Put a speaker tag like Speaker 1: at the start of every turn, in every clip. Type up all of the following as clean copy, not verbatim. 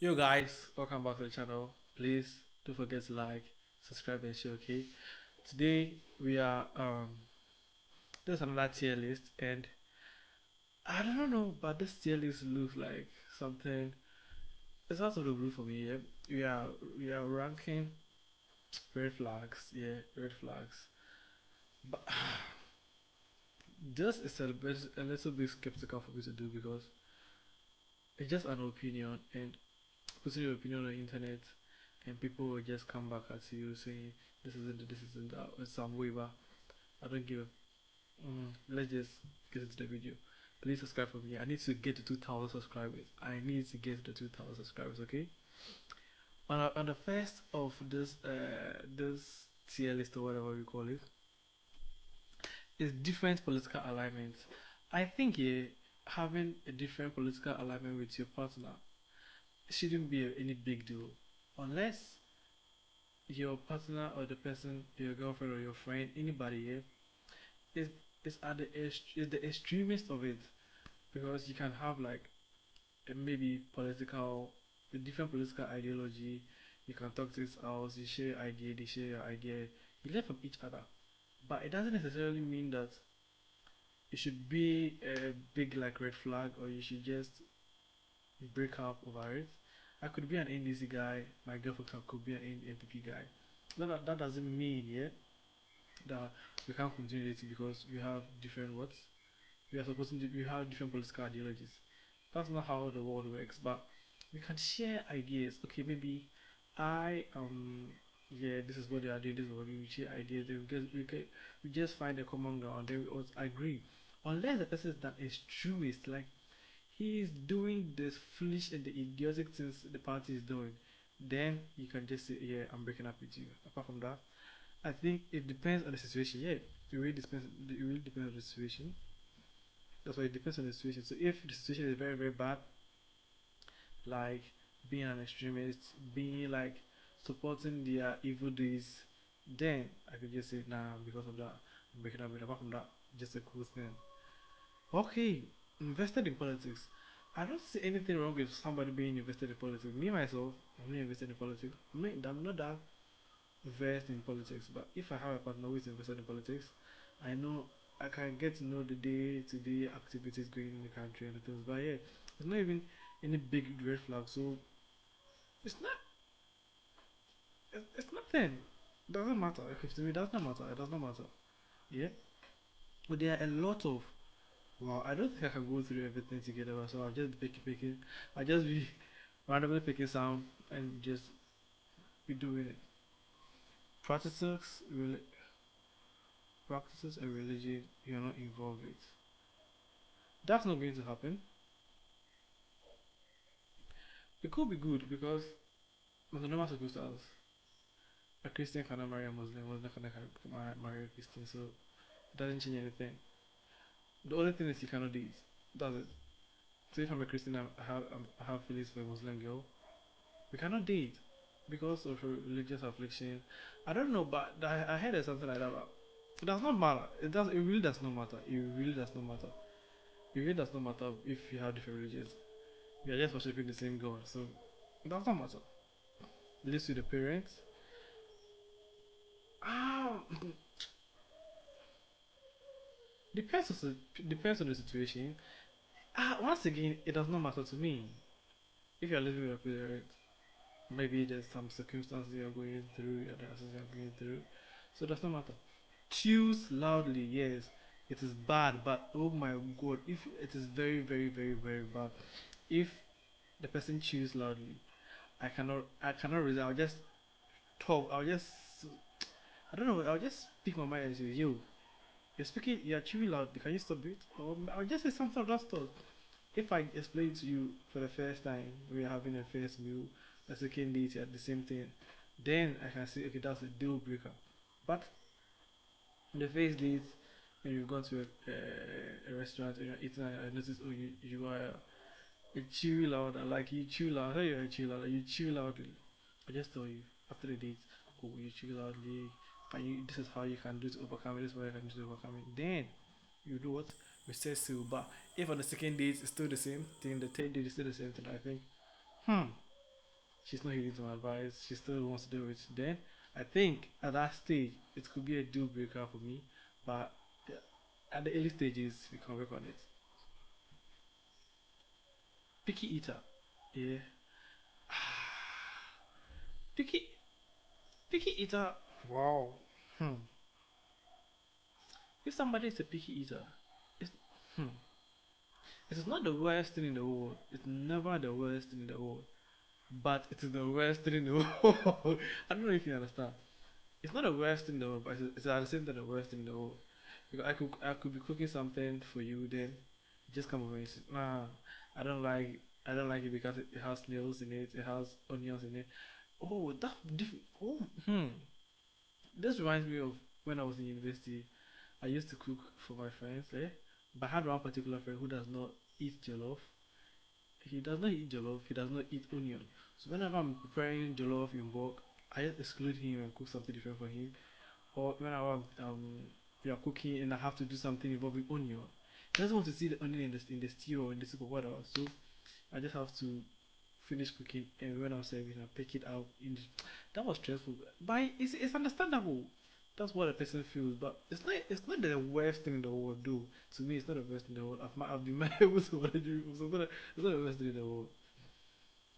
Speaker 1: Yo guys, welcome back to the channel. Please don't forget to like, subscribe and share, okay? Today we are there's another tier list and I don't know, but this tier list looks like something it's out of the blue for me, yeah. We are we are ranking red flags, yeah, red flags. But this is a little bit skeptical for me to do because it's just an opinion and putting your opinion on the internet and people will just come back at you saying this isn't that it's some waiver. I don't give let's just get into the video. Please subscribe for me. I need to get to 2,000 subscribers. I need to get to 2,000 subscribers, okay? On the first of this tier list or whatever we call it is different political alignments. I think yeah, having a different political alignment with your partner shouldn't be any big deal unless your partner or the person, your girlfriend or your friend, anybody here is at is the extremist of it because you can have like maybe political a different political ideology. You can talk to this out, you share your idea, they share your idea, you learn from each other. But it doesn't necessarily mean that it should be a big like red flag or you should just break up over it. I could be an NDC guy, my girlfriend could be an NPP guy. That doesn't mean yeah that we can't continue dating because we have different what we are supposed to we have different political ideologies. That's not how the world works, but we can share ideas. Okay, maybe I yeah, this is what they are doing, this is what we share ideas, then we just find a common ground, then we all agree. Unless the person is that extremist, like he is doing this foolish and the idiotic things the party is doing, then you can just say, yeah, I'm breaking up with you. Apart from that, I think it depends on the situation. Yeah, it really depends on the situation. That's why it depends on the situation. So if the situation is very very bad, like being an extremist, being like supporting their evil deeds, then I could just say nah because of that I'm breaking up with. Apart from that, just a cool thing. Okay, invested in politics. I don't see anything wrong with somebody being invested in politics. Me myself, I'm not invested in politics. I'm not that versed in politics, but if I have a partner who is invested in politics, I know I can get to know the day to day activities going in the country and the things. But yeah, it's not even any big red flag. So it's not, it's nothing. It doesn't matter. If to me, it does not matter. It does not matter. Yeah, but there are a lot of. Well, I don't think I can go through everything together, so I'll just be picking. I'll just be randomly picking some and just be doing it. Practices, practices and religion you're not involved with. That's not going to happen. It could be good because under normal circumstances, a Christian cannot marry a Muslim, Muslim cannot marry a Christian, so it doesn't change anything. The only thing is you cannot date. That's it. So if I'm a Christian, I have feelings for a Muslim girl, we cannot date because of religious affliction. I don't know, but I heard there's something like that. But it does not matter. It does. It really does not matter. It really does not matter. It really does not matter if you have different religions. We are just worshiping the same God, so it does not matter. Lives with the parents. Ah, depends on the situation. Once again, it does not matter to me. If you are living with your parents, maybe there's some circumstances you are going through, other you are going through, so it does not matter. Choose loudly, yes, it is bad, but oh my god, if it is very, very, very, very bad, if the person choose loudly, I cannot resist. I'll just talk. I don't know. I'll just speak my mind and say, yo, you're speaking, you're chewing loudly. Can you stop it? Or I'll just say something of that sort. If I explain to you for the first time, we're having a first meal, a second date at the same thing, then I can say, okay, that's a deal breaker. But the first date, when you've gone to a restaurant and you're eating, and I notice, oh, you are a chew loud, like you chew loud. I know you're a chew loud, you chew loudly. I just tell you after the date, oh, you chew loudly. Can you? This is how you can do to overcome it. This is what you can do to overcome it. Then you do what? We say so. But if on the second date it's still the same thing, the third date is still the same thing, I think, hmm. she's not heeding to my advice, she still wants to do it, then I think at that stage it could be a deal breaker for me. But yeah, at the early stages, we can work on it. Picky eater, yeah. Picky, picky eater. Wow. Hmm. If somebody is a picky eater, it's hmm. It is not the worst thing in the world. It's never the worst thing in the world. But it is the worst thing in the world. I don't know if you understand. It's not the worst thing in the world, but it's at the same time the worst thing in the world. Because I could be cooking something for you, then you just come over and say, nah, I don't like I don't like it because it has snails in it, it has onions in it. Oh, that different. Oh, this reminds me of when I was in university. I used to cook for my friends, but I had one particular friend who does not eat jollof. He does not eat jollof. He does not eat onion. So whenever I'm preparing jollof in bulk, I just exclude him and cook something different for him. Or whenever we are cooking and I have to do something involving onion, he doesn't want to see the onion in the stew or in the soup or whatever. So I just have to finish cooking, and when I'm serving, I pick it out. That was stressful, but it's understandable. That's what a person feels, but it's not the worst thing in the world. Do to me, it's not the worst thing in the world. I've been married with somebody, so it's not the worst thing in the world.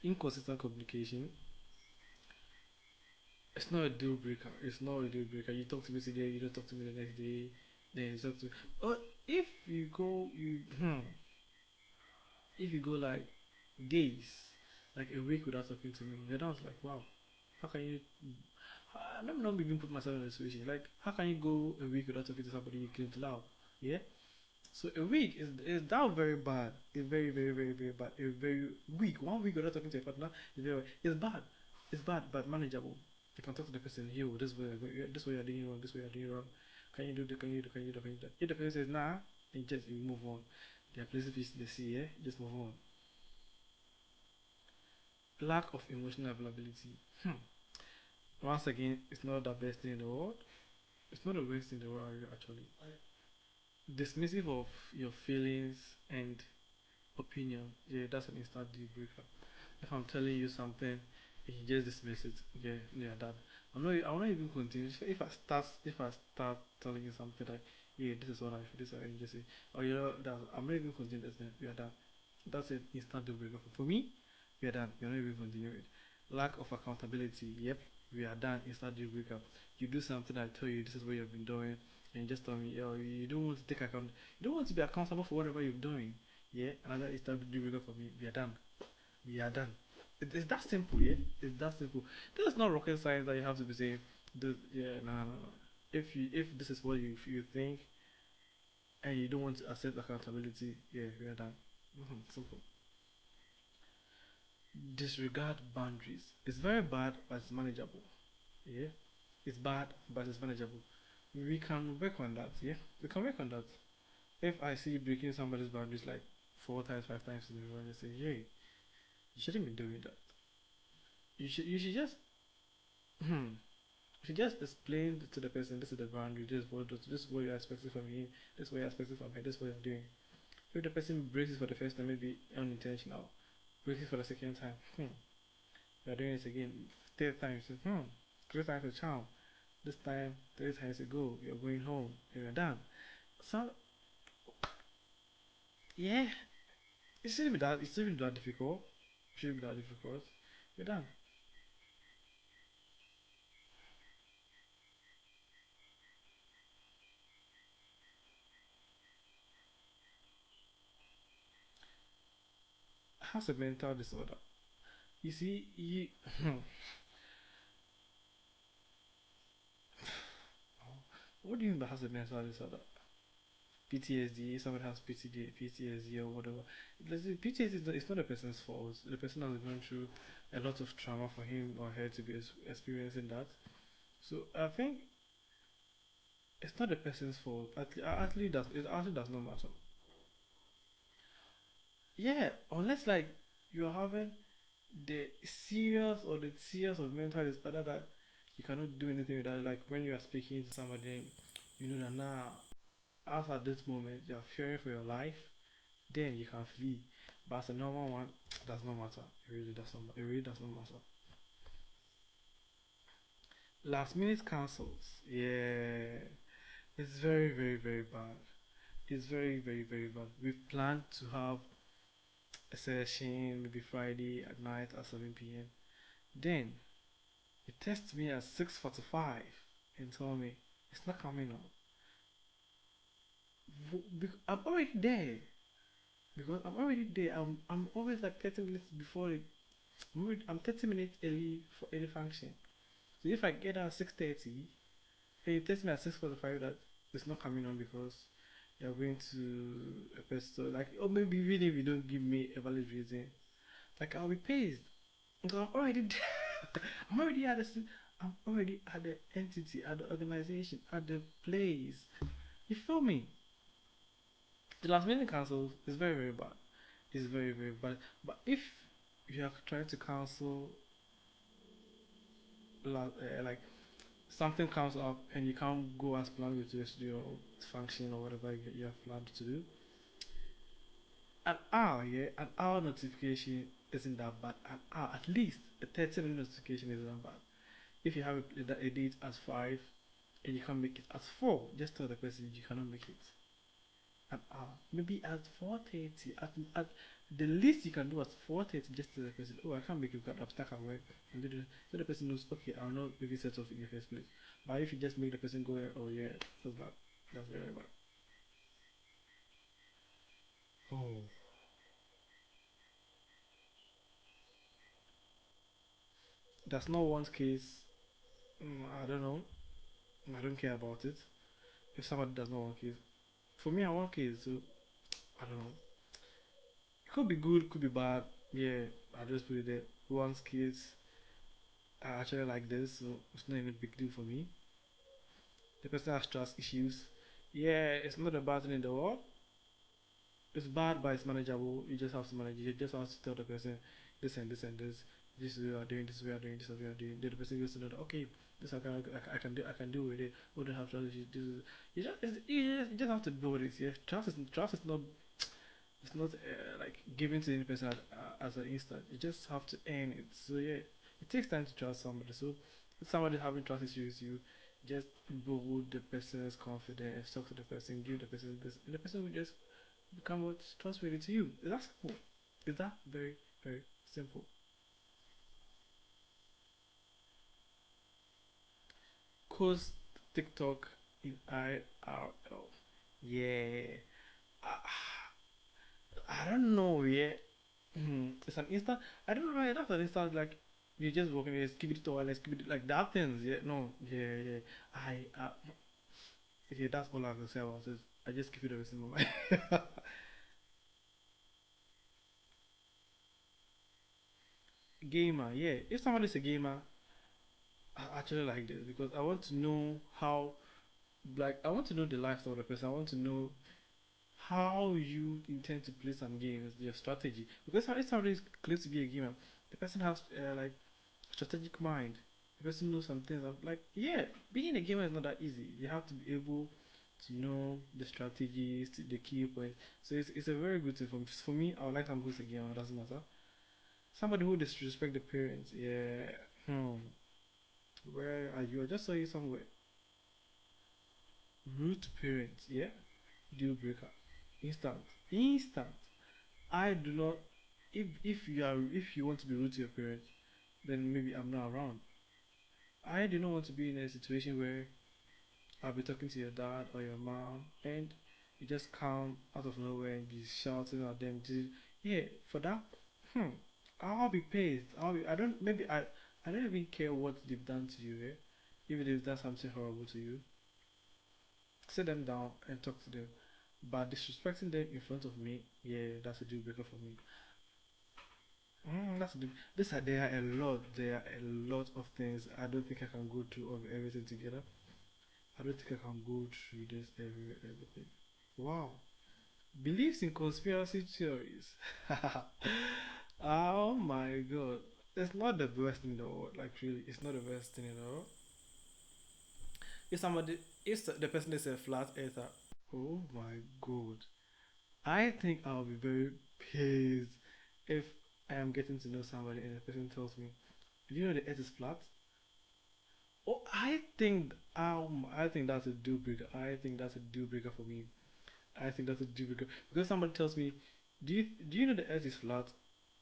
Speaker 1: Inconsistent communication. It's not a deal breaker. It's not a deal breaker. You talk to me today, you don't talk to me the next day. Then you talk to. Or if you go, if you go like days, like a week without talking to me, then I was like, wow, how can you? Let me not even put myself in a situation. Like, how can you go a week without talking to somebody you claim to love? Yeah. So a week is that very bad. It's very very very very bad. A very week, 1 week without talking to your partner is very it's bad. It's bad but manageable. You can talk to the person. Yo, this way you're doing wrong. This way you're doing wrong. Can you do this? Can you do? Can you do? Can you do? If the person says nah, then just you move on. There are places you they see. Yeah, just move on. Lack of emotional availability. Once again, it's not the best thing in the world. It's not the worst thing in the world actually. Dismissive of your feelings and opinion, yeah, that's an instant deal breaker. If I'm telling you something and you just dismiss it, yeah, yeah, that I will not even continue. If I start telling you something like, yeah, this is what I feel, this is what I just say, or you know that I'm not even continuing this, then we are done. That's an instant deal breaker. For me, we are done. You're not even continuing it. Lack of accountability, yep, we are done. Instant deal breaker. You do something, I tell you this is what you've been doing, and you just tell me, oh, you don't want to take account, you don't want to be accountable for whatever you're doing. Yeah, another instant deal breaker for me. We are done. We are done. It's that simple, yeah. It's that simple. There's not rocket science that you have to be saying. Yeah, no, no, no. If this is what you think and you don't want to accept accountability, yeah, we are done. Simple. Disregard boundaries. It's very bad, but it's manageable. Yeah, it's bad, but it's manageable. We can work on that. Yeah, we can work on that. If I see you breaking somebody's boundaries like 4 times, 5 times in a row, and I say, hey, you shouldn't be doing that. You should just you should just explain to the person this is the boundary, this is what you're expecting from him, this is what you're expecting from her, this is what you're doing. If the person breaks it for the first time, maybe unintentional, breaks it for the second time, you're doing it again, third time, you say, 3 times a charm. This time, 3 times ago, you're going home, and you're done. So yeah, it shouldn't be that difficult. It shouldn't be that difficult. You're done. Has a mental disorder. You see, what do you mean by has a mental disorder? PTSD, somebody has PTSD or whatever. Let's say PTSD it's not a person's fault. The person has gone through a lot of trauma for him or her to be experiencing that. So I think it's not the person's fault. It actually does not matter. Yeah, unless like you're having the serious or the serious of mental disorder that you cannot do anything with that. Like when you are speaking to somebody, you know that now, as at this moment, you are fearing for your life, then you can flee. But as a normal one, it does not matter. It really does not. It really does not matter. Last minute cancels. Yeah, it's very, very, very bad. It's very, very, very bad. We planned to have a session maybe Friday at night at 7 p.m. Then he texted me at 6:45 and told me it's not coming up. I'm already there because I'm already there. I'm always like 30 minutes before it. I'm 30 minutes early for any function. So if I get out at 6:30, and you text me at 6:45 that it's not coming on because you're going to a person like, or maybe even if you don't give me a valid reason, like I'll be pissed because I'm already there. I'm already at the I'm already at the entity, at the organization, at the place. You feel me? The last minute cancels is very, very bad. It's very, very bad. But if you are trying to cancel like something comes up and you can't go as planned with your function or whatever you have planned to do, an hour, yeah, an hour notification isn't that bad. An hour, at least a 30-minute notification isn't that bad. If you have a date at 5 and you can't make it at 4, just tell the person you cannot make it. An hour, maybe at 4:30. At the least you can do at 4:30, just tell the person, oh, I can't make it because I'm stuck at work. And so the person knows, okay, I'll not maybe set off in the first place. But if you just make the person go, oh yeah, that's bad. That's very bad. Oh, that's not one case. I don't know. I don't care about it. If somebody does not want kids, for me, I want kids. So I don't know. It could be good, could be bad. Yeah, I just put it there. Who wants kids? I actually like this, so it's not even a big deal for me. The person has trust issues. Yeah, it's not a bad thing in the world. It's bad, but it's manageable. You just have to manage it. You just have to tell the person this and this and this. This we are doing. This we are doing. This we are doing. Then the person goes to know that okay, this I can do with it. We don't have trust issues. This is, you just have to build it. Yeah, trust is not it's not like given to any person as an instant. You just have to earn it. So yeah, it takes time to trust somebody. So if somebody having trust issues, you just build the person's confidence, talk to the person, give the person this, and the person will just become what trustworthy to you. Is that simple? Is that very very simple? Cause TikTok in IRL. Yeah. I don't know. Yeah. It's an instant. I don't know. Right? That's an instant. Like you just walking, just give it to her, let's give it like that things. Yeah. No. Yeah. Yeah. I. Yeah. That's all I can say about this. I just give it a simple mind. Gamer. Yeah. If somebody's a gamer, I actually like this because I want to know how. Like I want to know the lifestyle of the person. I want to know how you intend to play some games, your strategy. Because if somebody claims to be a gamer, the person has like strategic mind. The person knows some things. I'm like, yeah, being a gamer is not that easy. You have to be able to know the strategies, the key points. So it's a very good thing for me. I would like somebody who's a gamer. Doesn't matter. Somebody who disrespect the parents. Yeah. Hmm. Where are you? I just saw you somewhere. Rude parents. Yeah. Deal breaker. Instant. Instant. I do not. If you want to be rude to your parents, then maybe I'm not around. I do not want to be in a situation where I'll be talking to your dad or your mom and you just come out of nowhere and be shouting at them. Yeah, for that, hmm, I'll be pissed. I don't. Maybe I don't even care what they've done to you. Eh? Even if they've done something horrible to you, sit them down and talk to them. But disrespecting them in front of me, yeah, that's a deal breaker for me. That's good. There are a lot. There are a lot of things. I don't think I can go through of everything together. I don't think I can go through this everything. Wow. Beliefs in conspiracy theories. Oh my god. It's not the best in the world. Like really, it's not the best thing in the world. If somebody, if the person is a flat earther, oh my god. I think I'll be very pissed if I am getting to know somebody and the person tells me, "Do you know the earth is flat?" Oh, I think that's a deal breaker. I think that's a deal breaker for me. I think that's a deal breaker because somebody tells me, do you know the Earth is flat?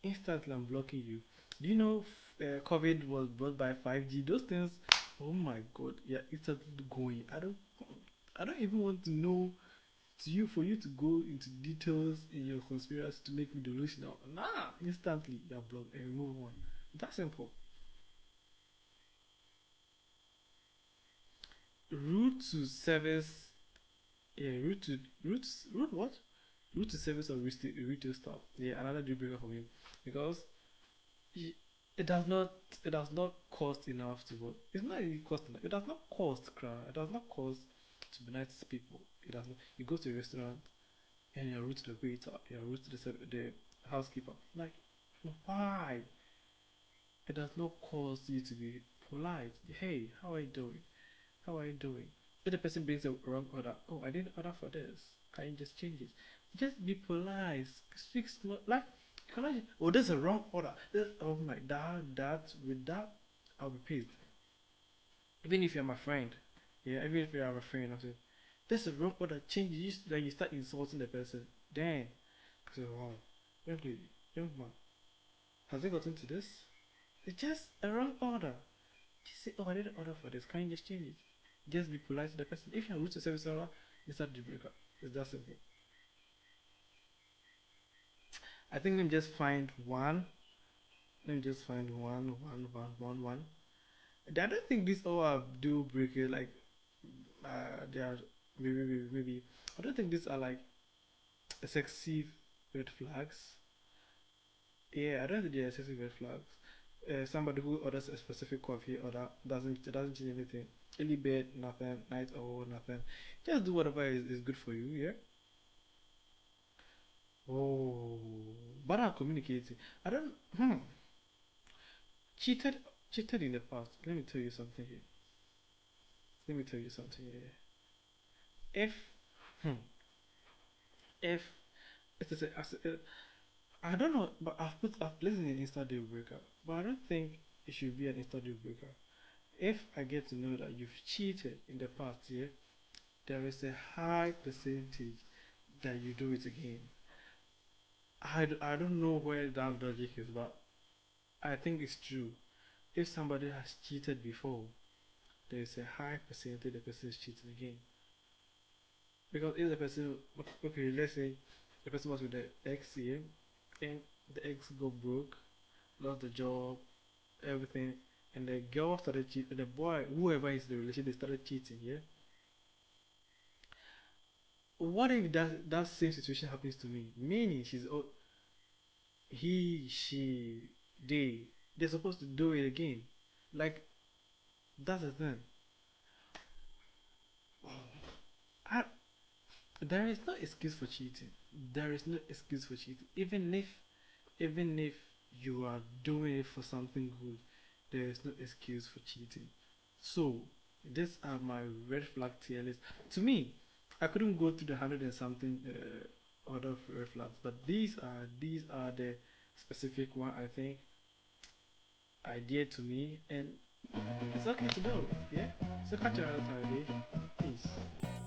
Speaker 1: Instantly, I'm blocking you. Do you know COVID was brought by 5G? Those things. Oh my God, yeah, instantly going. I don't even want to know to you for you to go into details in your conspiracy to make me delusional. Nah, instantly you're blocked and move on. That's simple. Route to service, yeah, route what? Route to service or retail stuff. Yeah, another deal breaker for me because it, it does not it does not cost enough to work. It's not really cost enough. It does not cost, crowd. It does not cost to be nice to people. It does not. You go to a restaurant and you're rude to the waiter, you're rude to the housekeeper. Like, why? It does not cost you to be polite. Hey, how are you doing? How are you doing? If the person brings a wrong order, oh, I didn't order for this. Can you just change it? Just be polite. Speak slow. Like, can I? Oh, there's a wrong order. Oh my, with that, I'll be pissed. Even if you're my friend, yeah, even if you're my friend, I say, there's a wrong order. Change it. Then you start insulting the person. Then, I say, wow, young lady, young man, has it gotten to this? It's just a wrong order. Just say, oh, I didn't order for this. Can you just change it? Just be polite to the person. If you're rude to service order, it's not deal breaker. It's that simple. I think let me just find one. Let me just find one. I don't think these all are deal breaker. Like, they are maybe. I don't think these are like excessive red flags. Yeah, I don't think they're excessive red flags. Somebody who orders a specific coffee order doesn't change anything. Early bed, nothing. Night owl, nothing. Just do whatever is good for you. Yeah. Oh, but I'm communicating. I don't. Cheated, cheated in the past. Let me tell you something here. Let me tell you something here. If, hmm, if it's I don't know, but I've placed it in instant deal breaker, but I don't think it should be an instant deal breaker. If I get to know that you've cheated in the past, yeah, there is a high percentage that you do it again. I don't know where that logic is, but I think it's true. If somebody has cheated before, there is a high percentage the person is cheating again. Because if the person, okay, let's say the person was with the ex here, and the ex got broke, lost the job, everything, and the girl started cheating, the boy, whoever is the relation, they started cheating, yeah? What if that same situation happens to me? Meaning she's, oh, he, she, they, they're supposed to do it again. Like, that's the thing. I, there is no excuse for cheating. There is no excuse for cheating. Even if you are doing it for something good, there is no excuse for cheating. So these are my red flag tier list. To me, I couldn't go through the 100 and something other red flags, but these are the specific one I think idea to me, and it's okay to know. Yeah. So catch you another time, eh? Peace.